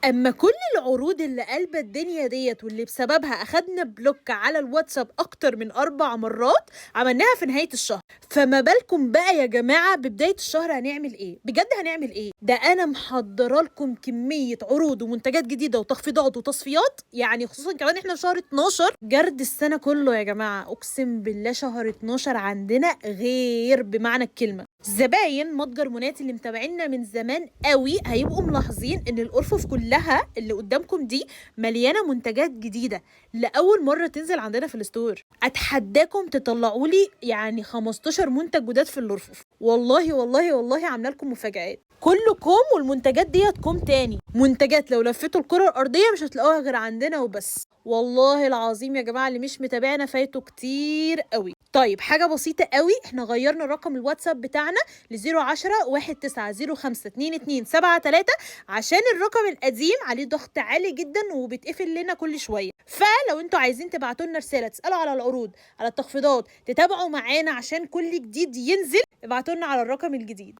أمّا كل العروض اللي قالبة الدنيا ديّة واللي بسببها أخدنا بلوك على الواتساب أكتر من 4 مرات، عملناها في نهاية الشهر، فما بالكم بقى يا جماعة ببداية الشهر هنعمل إيه؟ بجد هنعمل إيه؟ ده أنا محضّرة لكم كمية عروض ومنتجات جديدة وتخفيضات وتصفيات، يعني خصوصًا كمان إحنا في شهر 12 جَرد السنة كُلّه يا جماعة، أقسم بالله شهر 12 عندنا غير بمعنى الكلمة. زباين متجر منات اللي متابعيننا من زمان أوي هيبقوا ملاحظين إن الأرفف كلّها اللي قدّامكم دي مليانة منتجات جديدة لأول مرّة تنزل عندنا في الstore. أتحداكم تطلعوا لي يعني 15 منتج جداد في الأرفف، والله، والله، والله عاملة لكم مفاجآت. كُلّه كوم والمنتجات ديّة كوم تاني، منتجات لو لفيتوا الكرة الأرضية مش هتلاقوها غير عندنا وبس. والله العظيم يا جماعة اللي مش متابعنا فايته كتير أوي. طيب حاجة بسيطة أوي، إحنا غيّرنا رقم الواتساب بتاعنا ل010 19022273 عشان الرقم القديم عليه ضغط عالي جدًا وبيتقفل لنا كل شوية، فلو أنتم عايزين تبعتوا لنا رسالة تسألوا على العروض، على التخفيضات، تتابعوا معانا عشان كل جديد ينزل، ابعتوا لنا على الرقم الجديد.